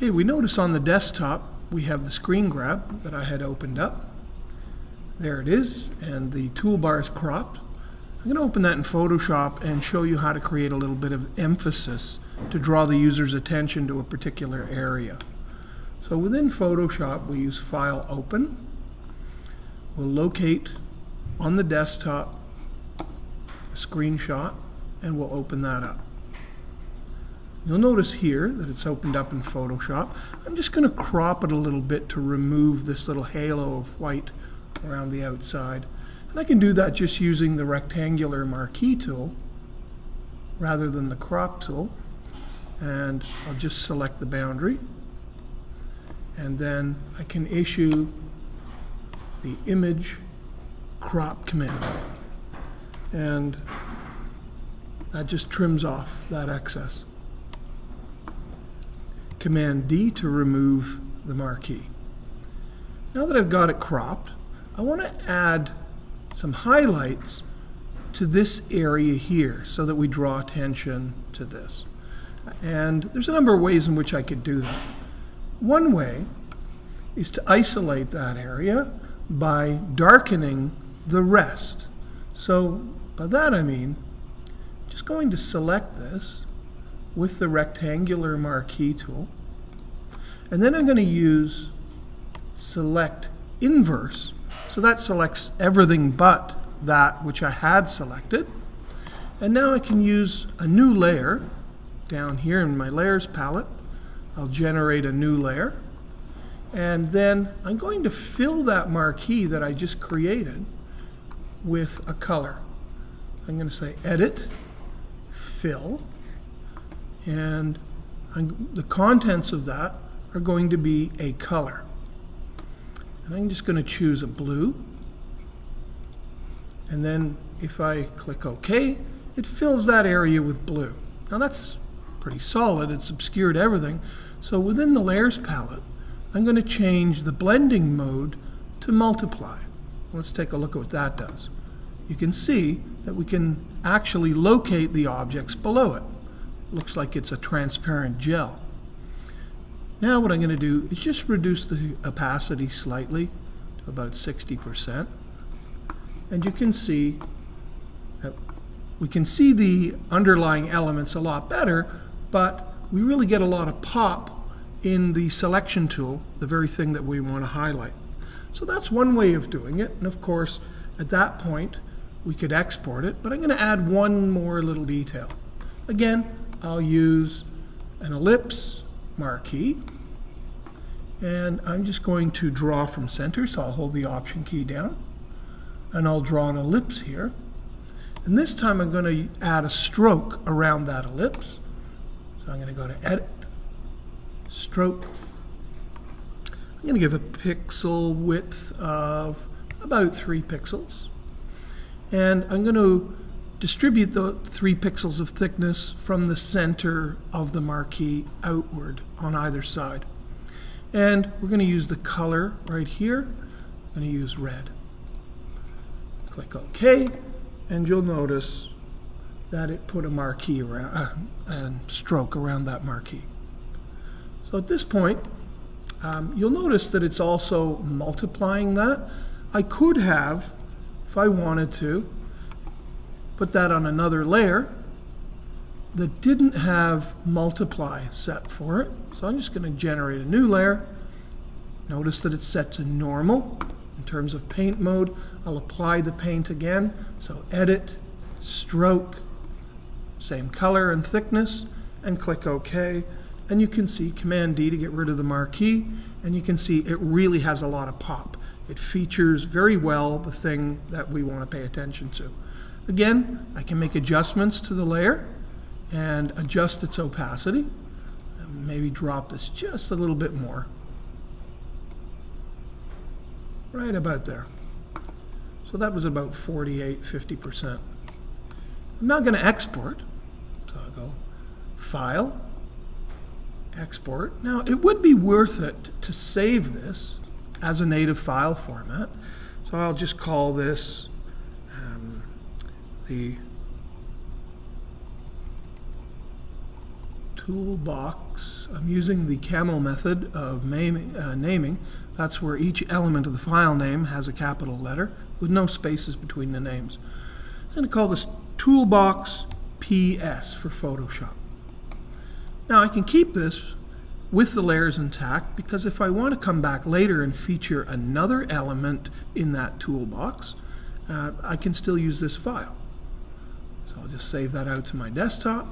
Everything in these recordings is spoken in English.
Okay, we notice on the desktop we have the screen grab that I had opened up. There it is, and the toolbar is cropped. I'm going to open that in Photoshop and show you how to create a little bit of emphasis to draw the user's attention to a particular area. So within Photoshop, we use File, Open. We'll locate on the desktop a screenshot, and we'll open that up. You'll notice here that it's opened up in Photoshop. I'm just going to crop it a little bit to remove this little halo of white around the outside. And I can do that just using the rectangular marquee tool rather than the crop tool. And I'll just select the boundary. And then I can issue the image crop command. And that just trims off that excess. Command D to remove the marquee. Now that I've got it cropped, I want to add some highlights to this area here so that we draw attention to this. And there's a number of ways in which I could do that. One way is to isolate that area by darkening the rest. So by that I mean just going to select this with the rectangular marquee tool, and then I'm going to use select inverse, so that selects everything but that which I had selected. And now I can use a new layer down here in my layers palette. I'll generate a new layer, and then I'm going to fill that marquee that I just created with a color. I'm going to say Edit, Fill, and the contents of that are going to be a color. And I'm just going to choose a blue. And then if I click OK, it fills that area with blue. Now that's pretty solid. It's obscured everything. So within the Layers palette, I'm going to change the blending mode to multiply. Let's take a look at what that does. You can see that we can actually locate the objects below it. Looks like it's a transparent gel. Now what I'm going to do is just reduce the opacity slightly to about 60%. And you can see that we can see the underlying elements a lot better, but we really get a lot of pop in the selection tool, the very thing that we want to highlight. So that's one way of doing it. And of course, at that point, we could export it, but I'm going to add one more little detail. Again, I'll use an ellipse marquee, and I'm just going to draw from center, so I'll hold the Option key down, and I'll draw an ellipse here. And this time I'm going to add a stroke around that ellipse. So I'm going to go to Edit, Stroke. I'm going to give a pixel width of about 3 pixels. And I'm going to distribute the 3 pixels of thickness from the center of the marquee outward on either side. And we're going to use the color right here. I'm going to use red. Click OK, and you'll notice that it put a marquee around, a stroke around that marquee. So at this point, you'll notice that it's also multiplying that. I could have, if I wanted to, put that on another layer that didn't have multiply set for it. So I'm just going to generate a new layer. Notice that it's set to normal. In terms of paint mode, I'll apply the paint again. So Edit, Stroke, same color and thickness, and click OK. And you can see Command D to get rid of the marquee, and you can see it really has a lot of pop. It features very well the thing that we want to pay attention to. Again, I can make adjustments to the layer and adjust its opacity. And maybe drop this just a little bit more. Right about there. So that was about 48–50%. I'm now going to export. So I'll go File, Export. Now it would be worth it to save this as a native file format. So I'll just call this the toolbox. I'm using the camel method of naming. That's where each element of the file name has a capital letter with no spaces between the names. I'm going to call this toolbox PS for Photoshop. Now I can keep this with the layers intact because if I want to come back later and feature another element in that toolbox, I can still use this file. So I'll just save that out to my desktop.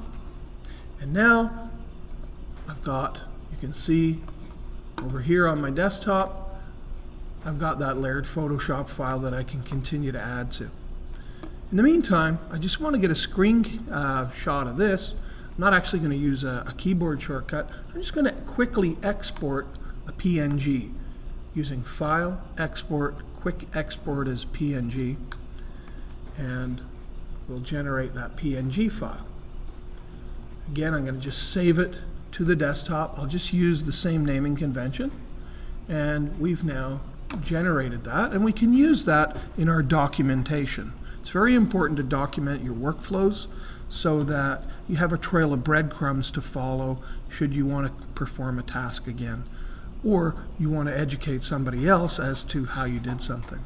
And now I've got, you can see over here on my desktop, I've got that layered Photoshop file that I can continue to add to. In the meantime, I just want to get a screen shot of this. I'm not actually going to use a keyboard shortcut. I'm just going to quickly export a PNG using File, Export, Quick Export as PNG, and we'll generate that PNG file. Again, I'm going to just save it to the desktop. I'll just use the same naming convention, and we've now generated that, and we can use that in our documentation. It's very important to document your workflows so that you have a trail of breadcrumbs to follow should you want to perform a task again, or you want to educate somebody else as to how you did something.